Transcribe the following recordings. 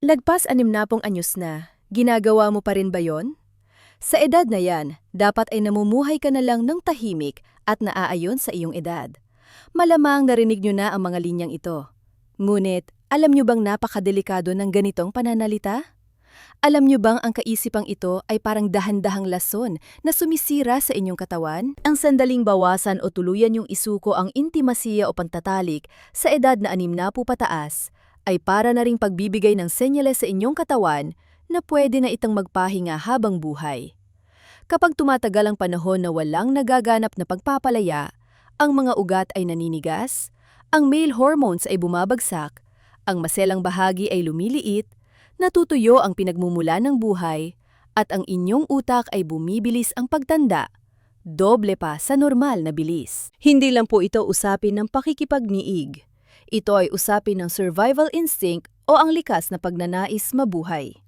Lagpas 60 anyos na, ginagawa mo pa rin ba yon? Sa edad na yan, dapat ay namumuhay ka na lang ng tahimik at naaayon sa iyong edad. Malamang narinig nyo na ang mga linyang ito. Ngunit, alam nyo bang napakadelikado ng ganitong pananalita? Alam nyo bang ang kaisipang ito ay parang dahan-dahang lason na sumisira sa inyong katawan? Ang sandaling bawasan o tuluyan yung isuko ang intimasiya o pagtatalik sa edad na 60 pataas ay para na ring pagbibigay ng senyales sa inyong katawan na pwede na itang magpahinga habang buhay. Kapag tumatagal ang panahon na walang nagaganap na pagpapalaya, ang mga ugat ay naninigas, ang male hormones ay bumabagsak, ang maselang bahagi ay lumiliit, natutuyo ang pinagmumula ng buhay, at ang inyong utak ay bumibilis ang pagtanda, doble pa sa normal na bilis. Hindi lang po ito usapin ng pakikipagniig. Ito ay usapin ng survival instinct o ang likas na pagnanais mabuhay.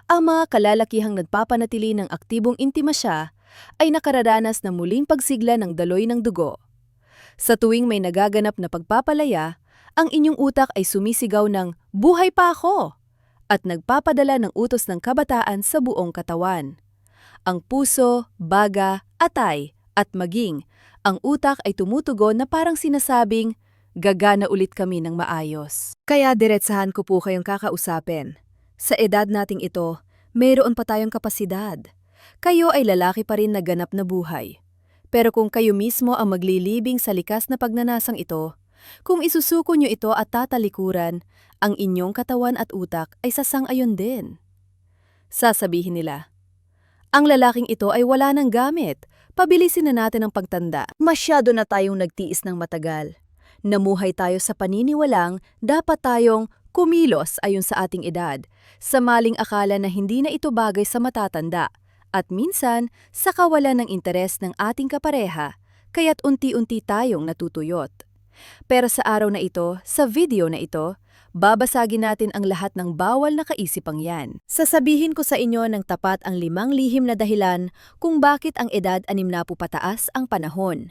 Ang mga kalalakihang nagpapanatili ng aktibong intimasya ay nakararanas ng muling pagsigla ng daloy ng dugo. Sa tuwing may nagaganap na pagpapalaya, ang inyong utak ay sumisigaw ng "Buhay pa ako!" at nagpapadala ng utos ng kabataan sa buong katawan. Ang puso, baga, atay, at maging, ang utak ay tumutugon na parang sinasabing, "Gagana ulit kami ng maayos." Kaya diretsahan ko po kayong kakausapin. Sa edad nating ito, mayroon pa tayong kapasidad. Kayo ay lalaki pa rin na ganap na buhay. Pero kung kayo mismo ang maglilibing sa likas na pagnanasang ito, kung isusuko nyo ito at tatalikuran, ang inyong katawan at utak ay sasang-ayon din. Sasabihin nila, ang lalaking ito ay wala ng gamit, pabilisin na natin ang pagtanda. Masyado na tayong nagtiis ng matagal. Namuhay tayo sa paniniwalang dapat tayong kumilos ayon sa ating edad, sa maling akala na hindi na ito bagay sa matatanda, at minsan sa kawalan ng interes ng ating kapareha, kaya't unti-unti tayong natutuyot. Pero sa araw na ito, sa video na ito, babasagin natin ang lahat ng bawal na kaisipang yan. Sasabihin ko sa inyo ng tapat ang 5 lihim na dahilan kung bakit ang edad 60 pataas ang panahon.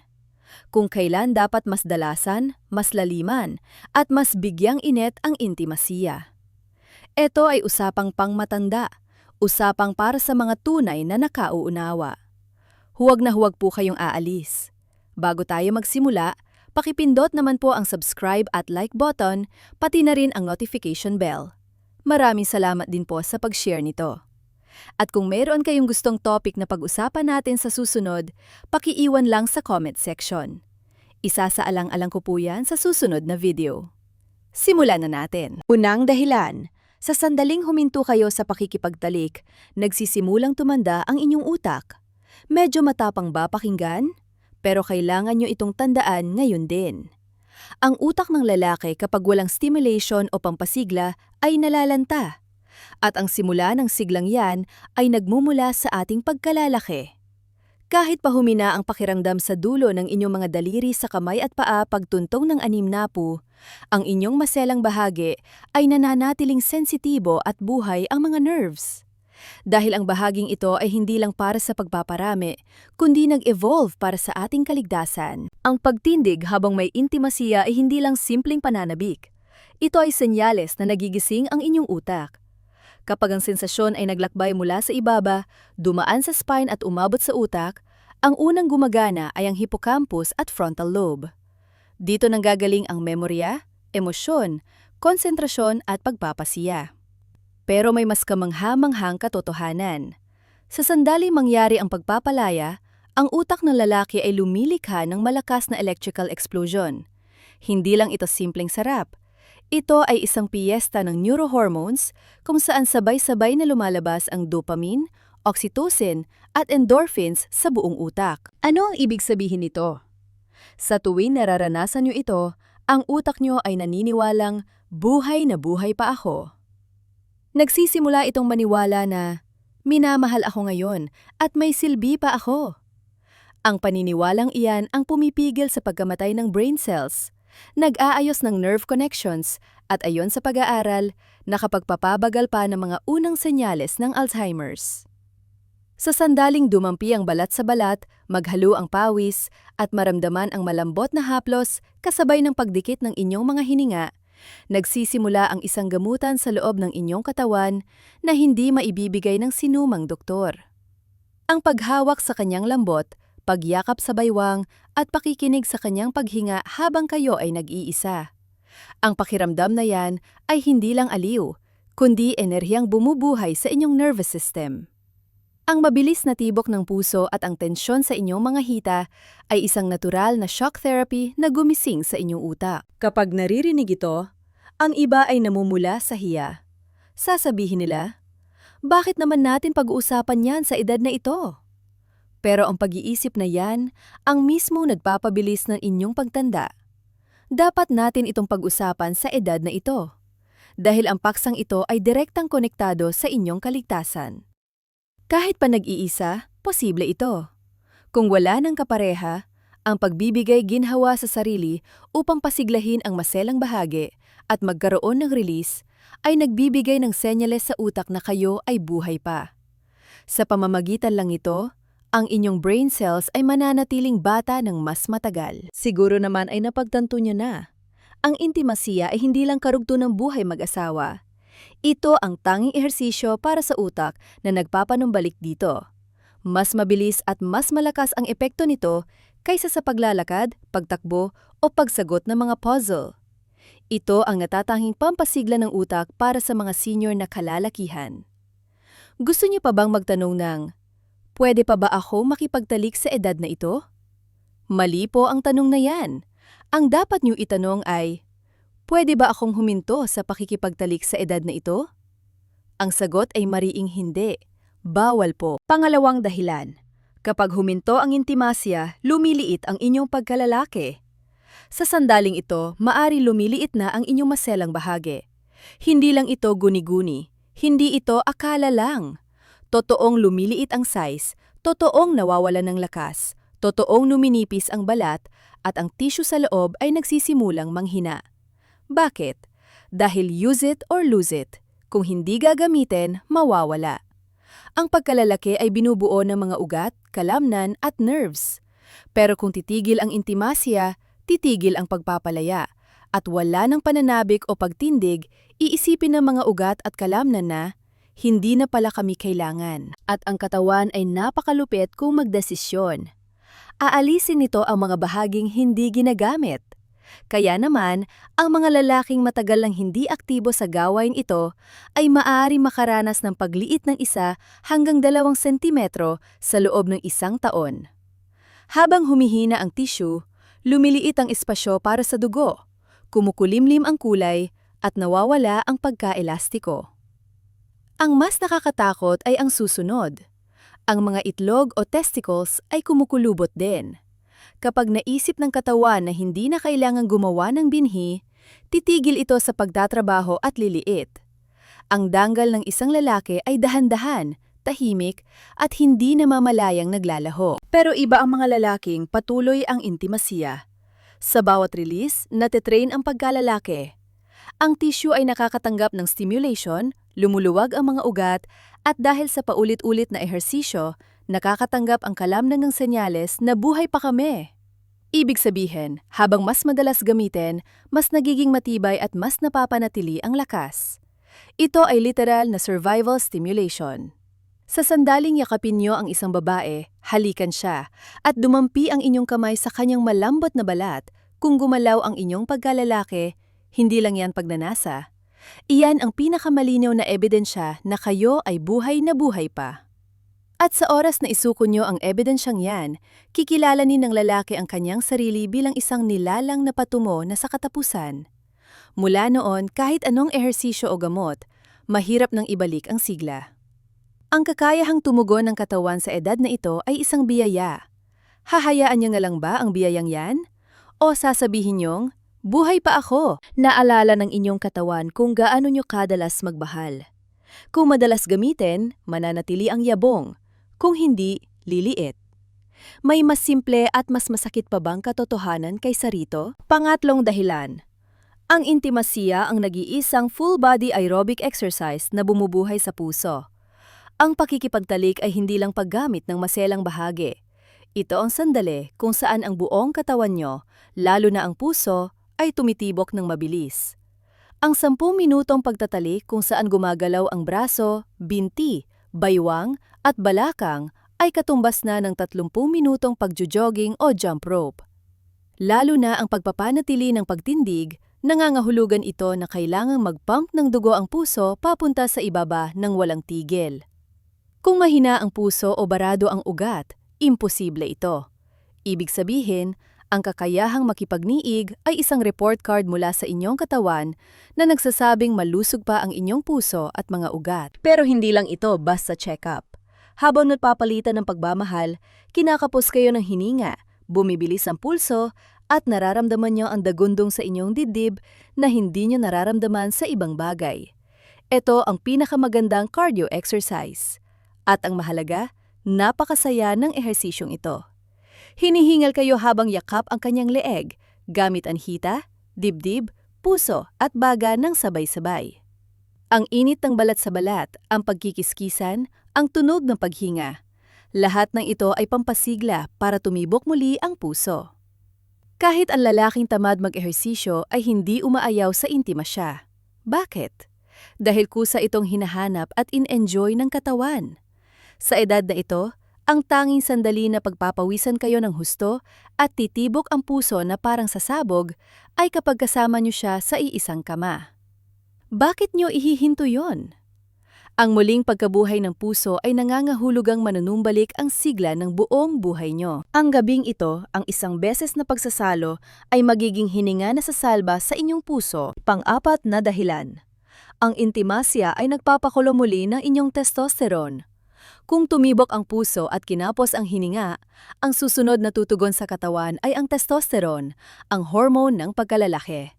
Kung kailan dapat mas dalasan, mas laliman, at mas bigyang inet ang intimasiya. Ito ay usapang pangmatanda, usapang para sa mga tunay na nakauunawa. Huwag na huwag po kayong aalis. Bago tayo magsimula, pakipindot naman po ang subscribe at like button, pati na rin ang notification bell. Maraming salamat din po sa pag-share nito. At kung mayroon kayong gustong topic na pag-usapan natin sa susunod, pakiiwan lang sa comment section. Isasaalang-alang ko po yan sa susunod na video. Simulan na natin. Unang dahilan, sa sandaling huminto kayo sa pakikipagtalik, nagsisimulang tumanda ang inyong utak. Medyo matapang ba pakinggan? Pero kailangan nyo itong tandaan ngayon din. Ang utak ng lalaki kapag walang stimulation o pampasigla ay nalalanta. At ang simula ng siglang yan ay nagmumula sa ating pagkalalaki. Kahit pa humina ang pakiramdam sa dulo ng inyong mga daliri sa kamay at paa pagtuntong ng 60, ang inyong maselang bahagi ay nananatiling sensitibo at buhay ang mga nerves. Dahil ang bahaging ito ay hindi lang para sa pagpaparami, kundi nag-evolve para sa ating kaligtasan. Ang pagtindig habang may intimasiya ay hindi lang simpleng pananabik. Ito ay senyales na nagigising ang inyong utak. Kapag ang sensasyon ay naglakbay mula sa ibaba, dumaan sa spine at umabot sa utak, ang unang gumagana ay ang hippocampus at frontal lobe. Dito nanggagaling ang memorya, emosyon, konsentrasyon at pagpapasiya. Pero may mas kamangha-manghang katotohanan. Sa sandaling mangyari ang pagpapalaya, ang utak ng lalaki ay lumilikha ng malakas na electrical explosion. Hindi lang ito simpleng sarap. Ito ay isang piyesta ng neurohormones kung saan sabay-sabay na lumalabas ang dopamine, oxytocin at endorphins sa buong utak. Ano ang ibig sabihin nito? Sa tuwing nararanasan nyo ito, ang utak nyo ay naniniwalang buhay na buhay pa ako. Nagsisimula itong maniwala na minamahal ako ngayon at may silbi pa ako. Ang paniniwalang iyan ang pumipigil sa pagkamatay ng brain cells, nag-aayos ng nerve connections at ayon sa pag-aaral, nakapagpapabagal pa ng mga unang senyales ng Alzheimer's. Sa sandaling dumampi ang balat sa balat, maghalo ang pawis, at maramdaman ang malambot na haplos kasabay ng pagdikit ng inyong mga hininga, Nagsisimula ang isang gamutan sa loob ng inyong katawan na hindi maibibigay ng sinumang doktor. Ang paghawak sa kanyang lambot, pagyakap sa baywang, at pakikinig sa kanyang paghinga habang kayo ay nag-iisa. Ang pakiramdam na yan ay hindi lang aliw, kundi enerhiyang bumubuhay sa inyong nervous system. Ang mabilis na tibok ng puso at ang tensyon sa inyong mga hita ay isang natural na shock therapy na gumising sa inyong utak. Kapag naririnig ito, ang iba ay namumula sa hiya. Sasabihin nila, bakit naman natin pag-uusapan yan sa edad na ito? Pero ang pag-iisip na yan, ang mismong nagpapabilis ng inyong pagtanda. Dapat natin itong pag-usapan sa edad na ito. Dahil ang paksang ito ay direktang konektado sa inyong kaligtasan. Kahit pa nag-iisa, posible ito. Kung wala ng kapareha, ang pagbibigay ginhawa sa sarili upang pasiglahin ang maselang bahagi at magkaroon ng release ay nagbibigay ng senyales sa utak na kayo ay buhay pa. Sa pamamagitan lang ito, ang inyong brain cells ay mananatiling bata ng mas matagal. Siguro naman ay napagtanto nyo na. Ang intimasiya ay hindi lang karugto ng buhay mag-asawa. Ito ang tanging ehersisyo para sa utak na nagpapanumbalik dito. Mas mabilis at mas malakas ang epekto nito kaysa sa paglalakad, pagtakbo o pagsagot ng mga puzzle. Ito ang natatanging pampasigla ng utak para sa mga senior na kalalakihan. Gusto niyo pa bang magtanong ng, pwede pa ba ako makipagtalik sa edad na ito? Mali po ang tanong na yan. Ang dapat niyo itanong ay, pwede ba akong huminto sa pakikipagtalik sa edad na ito? Ang sagot ay mariing hindi. Bawal po. Pangalawang dahilan. Kapag huminto ang intimasya, lumiliit ang inyong pagkalalaki. Sa sandaling ito, maari lumiliit na ang inyong maselang bahagi. Hindi lang ito guni-guni. Hindi ito akala lang. Totoong lumiliit ang size, totoong nawawalan ng lakas, totoong numinipis ang balat, at ang tissue sa loob ay nagsisimulang manghina. Bakit? Dahil use it or lose it. Kung hindi gagamitin, mawawala. Ang pagkalalaki ay binubuo ng mga ugat, kalamnan at nerves. Pero kung titigil ang intimasya, titigil ang pagpapalaya. At wala ng pananabik o pagtindig, iisipin ng mga ugat at kalamnan na, hindi na pala kami kailangan. At ang katawan ay napakalupit kung magdesisyon. Aalisin nito ang mga bahaging hindi ginagamit. Kaya naman, ang mga lalaking matagal lang hindi aktibo sa gawain ito ay maaari makaranas ng pagliit ng 1 hanggang 2 sentimetro sa loob ng 1 taon. Habang humihina ang tissue, lumiliit ang espasyo para sa dugo, kumukulimlim ang kulay, at nawawala ang pagkaelastiko. Ang mas nakakatakot ay ang susunod. Ang mga itlog o testicles ay kumukulubot din. Kapag naisip ng katawan na hindi na kailangang gumawa ng binhi, titigil ito sa pagtatrabaho at liliit. Ang danggal ng isang lalaki ay dahan-dahan, tahimik, at hindi namamalayang naglalaho. Pero iba ang mga lalaking patuloy ang intimasiya. Sa bawat release, natitrain ang pagkalalaki. Ang tissue ay nakakatanggap ng stimulation, lumuluwag ang mga ugat, at dahil sa paulit-ulit na ehersisyo, nakakatanggap ang kalamnan ng senyales na buhay pa kami. Ibig sabihin, habang mas madalas gamitin, mas nagiging matibay at mas napapanatili ang lakas. Ito ay literal na survival stimulation. Sa sandaling yakapin niyo ang isang babae, halikan siya, at dumampi ang inyong kamay sa kanyang malambot na balat. Kung gumalaw ang inyong pagkalalaki, hindi lang yan pagnanasa. Iyan ang pinakamalinaw na ebidensya na kayo ay buhay na buhay pa. At sa oras na isuko nyo ang ebidensyang yan, kikilalanin ng lalaki ang kanyang sarili bilang isang nilalang na patungo na sa katapusan. Mula noon, kahit anong ehersisyo o gamot, mahirap nang ibalik ang sigla. Ang kakayahang tumugon ng katawan sa edad na ito ay isang biyaya. Hahayaan niyo na lang ba ang biyayang yan? O sasabihin niyong, buhay pa ako! Naalala ng inyong katawan kung gaano nyo kadalas magbahal. Kung madalas gamitin, mananatili ang yabong. Kung hindi, liliit. May mas simple at mas masakit pa bang katotohanan kaysa rito? Pangatlong dahilan. Ang intimasiya ang nag-iisang full-body aerobic exercise na bumubuhay sa puso. Ang pakikipagtalik ay hindi lang paggamit ng maselang bahagi. Ito ang sandali kung saan ang buong katawan nyo, lalo na ang puso, ay tumitibok ng mabilis. Ang 10 minutong pagtatalik kung saan gumagalaw ang braso, binti, baywang at balakang ay katumbas na ng 30 minutong pagjo-jogging o jump rope. Lalo na ang pagpapanatili ng pagtindig, nangangahulugan ito na kailangang mag-pump ng dugo ang puso papunta sa ibaba ng walang tigil. Kung mahina ang puso o barado ang ugat, imposible ito. Ibig sabihin, ang kakayahang makipagniig ay isang report card mula sa inyong katawan na nagsasabing malusog pa ang inyong puso at mga ugat. Pero hindi lang ito basta check-up. Habang nagpapalitan ng pagmamahal, kinakapos kayo ng hininga, bumibilis ang pulso, at nararamdaman nyo ang dagundong sa inyong dibdib na hindi nyo nararamdaman sa ibang bagay. Ito ang pinakamagandang cardio exercise. At ang mahalaga, napakasaya ng ehersisyong ito. Hinihingal kayo habang yakap ang kanyang leeg, gamit ang hita, dibdib, puso at baga ng sabay-sabay. Ang init ng balat sa balat, ang pagkikiskisan, ang tunog ng paghinga. Lahat ng ito ay pampasigla para tumibok muli ang puso. Kahit ang lalaking tamad mag-ehersisyo ay hindi umaayaw sa intimasya. Bakit? Dahil kusa itong hinahanap at in-enjoy ng katawan. Sa edad na ito, ang tanging sandali na pagpapawisan kayo ng husto at titibok ang puso na parang sasabog ay kapag kasama nyo siya sa iisang kama. Bakit nyo ihihinto yon? Ang muling pagkabuhay ng puso ay nangangahulugang manunumbalik ang sigla ng buong buhay nyo. Ang gabing ito, ang isang beses na pagsasalo, ay magiging hininga na sasalba sa inyong puso. Pang-apat na dahilan. Ang intimasya ay nagpapakulo muli ng inyong testosterone. Kung tumibok ang puso at kinapos ang hininga, ang susunod na tutugon sa katawan ay ang testosterone, ang hormone ng pagkalalaki.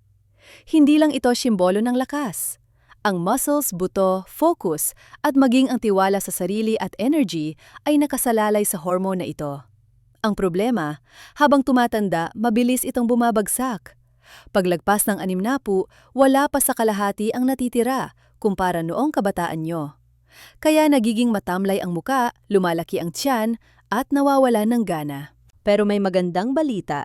Hindi lang ito simbolo ng lakas. Ang muscles, buto, focus, at maging ang tiwala sa sarili at energy ay nakasalalay sa hormone na ito. Ang problema, habang tumatanda, mabilis itong bumabagsak. Paglagpas ng 60, wala pa sa kalahati ang natitira kumpara noong kabataan nyo. Kaya nagiging matamlay ang muka, lumalaki ang tiyan, at nawawala ng gana. Pero may magandang balita.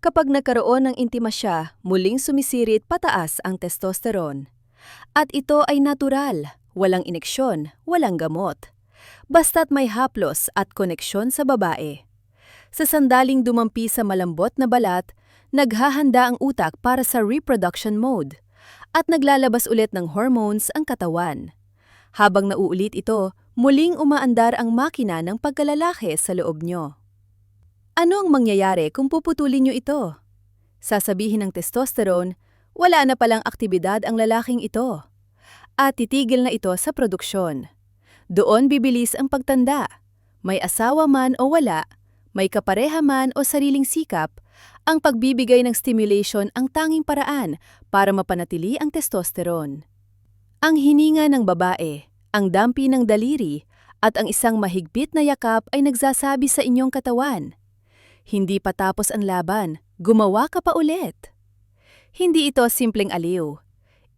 Kapag nagkaroon ng intimasya, muling sumisirit pataas ang testosterone. At ito ay natural, walang ineksyon, walang gamot. Basta't may haplos at koneksyon sa babae. Sa sandaling dumampi sa malambot na balat, naghahanda ang utak para sa reproduction mode. At naglalabas ulit ng hormones ang katawan. Habang nauulit ito, muling umaandar ang makina ng pagkalalaki sa loob nyo. Ano ang mangyayari kung puputulin nyo ito? Sasabihin ng testosterone, wala na palang aktibidad ang lalaking ito. At titigil na ito sa produksyon. Doon bibilis ang pagtanda. May asawa man o wala, may kapareha man o sariling sikap, ang pagbibigay ng stimulation ang tanging paraan para mapanatili ang testosterone. Ang hininga ng babae, ang dampi ng daliri, at ang isang mahigpit na yakap ay nagsasabi sa inyong katawan. Hindi pa tapos ang laban, gumawa ka pa ulit. Hindi ito simpleng aliw.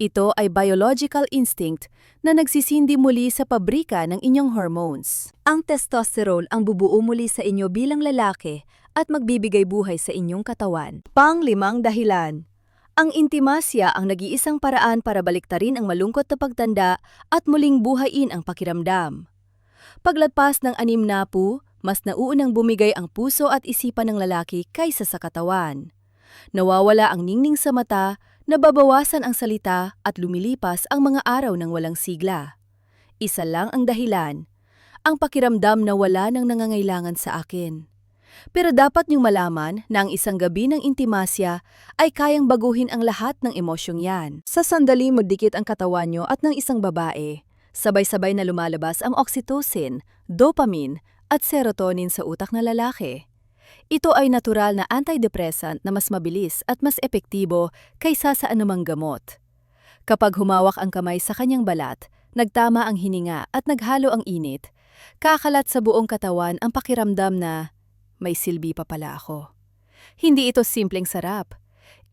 Ito ay biological instinct na nagsisindi muli sa pabrika ng inyong hormones. Ang testosterone ang bubuo muli sa inyo bilang lalaki at magbibigay buhay sa inyong katawan. Pang-5 dahilan. Ang intimasya ang nag-iisang paraan para baliktarin ang malungkot na pagtanda at muling buhayin ang pakiramdam. Paglagpas ng 60, mas nauunang bumigay ang puso at isipan ng lalaki kaysa sa katawan. Nawawala ang ningning sa mata, nababawasan ang salita at lumilipas ang mga araw ng walang sigla. Isa lang ang dahilan, ang pakiramdam na wala nang nangangailangan sa akin. Pero dapat niyong malaman na ang isang gabi ng intimasya ay kayang baguhin ang lahat ng emosyong yan. Sa sandali magdikit ang katawan niyo at ng isang babae, sabay-sabay na lumalabas ang oxytocin, dopamine, at serotonin sa utak na lalaki. Ito ay natural na antidepressant na mas mabilis at mas epektibo kaysa sa anumang gamot. Kapag humawak ang kamay sa kanyang balat, nagtama ang hininga at naghalo ang init, kakalat sa buong katawan ang pakiramdam na may silbi pa pala ako. Hindi ito simpleng sarap.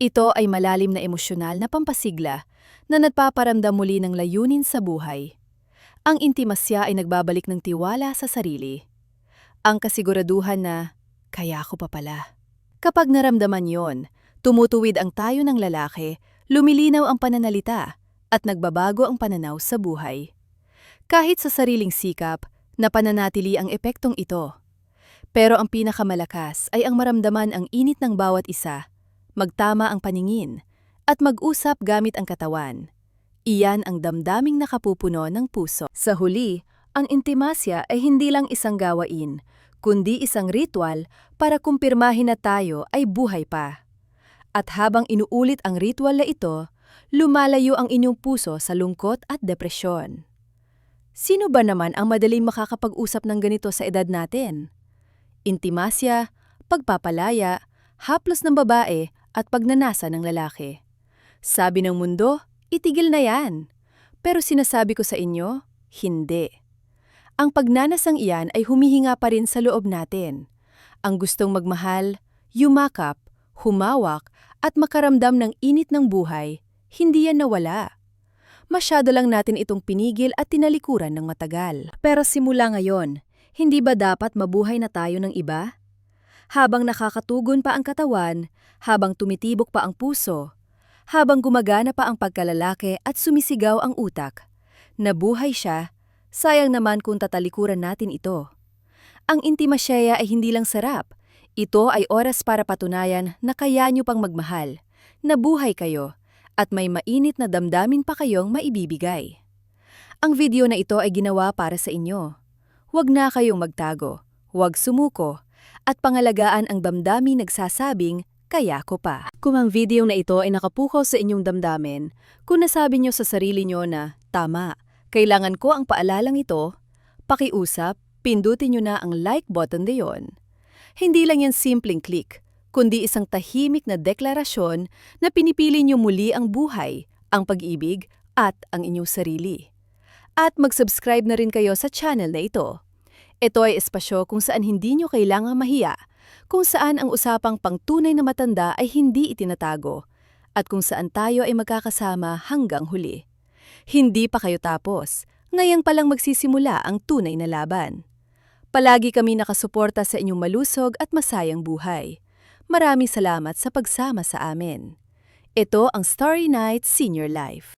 Ito ay malalim na emosyonal na pampasigla na nagpaparamdam muli ng layunin sa buhay. Ang intimasya ay nagbabalik ng tiwala sa sarili. Ang kasiguraduhan na, kaya ko pa pala. Kapag naramdaman yon, tumutuwid ang tayo ng lalaki, lumilinaw ang pananalita at nagbabago ang pananaw sa buhay. Kahit sa sariling sikap, napananatili ang epektong ito. Pero ang pinakamalakas ay ang maramdaman ang init ng bawat isa, magtama ang paningin, at mag-usap gamit ang katawan. Iyan ang damdaming nakapupuno ng puso. Sa huli, ang intimasya ay hindi lang isang gawain, kundi isang ritual para kumpirmahin na tayo ay buhay pa. At habang inuulit ang ritual na ito, lumalayo ang inyong puso sa lungkot at depresyon. Sino ba naman ang madaling makakapag-usap ng ganito sa edad natin? Intimasya, pagpapalaya, haplos ng babae at pagnanasa ng lalaki. Sabi ng mundo, itigil na yan. Pero sinasabi ko sa inyo, hindi. Ang pagnanasang iyan ay humihinga pa rin sa loob natin. Ang gustong magmahal, yumakap, humawak at makaramdam ng init ng buhay, hindi yan nawala. Masyado lang natin itong pinigil at tinalikuran ng matagal. Pero simula ngayon, hindi ba dapat mabuhay na tayo ng iba? Habang nakakatugon pa ang katawan, habang tumitibok pa ang puso, habang gumagana pa ang pagkalalaki at sumisigaw ang utak, nabuhay siya, sayang naman kung tatalikuran natin ito. Ang intimasya ay hindi lang sarap, ito ay oras para patunayan na kaya nyo pang magmahal, nabuhay kayo, at may mainit na damdamin pa kayong maibibigay. Ang video na ito ay ginawa para sa inyo. Huwag na kayong magtago, huwag sumuko, at pangalagaan ang damdamin nagsasabing, kaya ko pa. Kung ang video na ito ay nakapukaw sa inyong damdamin, kung nasabi nyo sa sarili nyo na, tama, kailangan ko ang paalalang ito, pakiusap, pindutin nyo na ang like button diyon. Hindi lang yan simpleng click, kundi isang tahimik na deklarasyon na pinipili niyo muli ang buhay, ang pag-ibig, at ang inyong sarili. At mag-subscribe na rin kayo sa channel na ito. Ito ay espasyo kung saan hindi niyo kailangang mahiya, kung saan ang usapang pangtunay na matanda ay hindi itinatago, at kung saan tayo ay magkakasama hanggang huli. Hindi pa kayo tapos, ngayon palang magsisimula ang tunay na laban. Palagi kami nakasuporta sa inyong malusog at masayang buhay. Maraming salamat sa pagsama sa amin. Ito ang Starry Night Senior Life.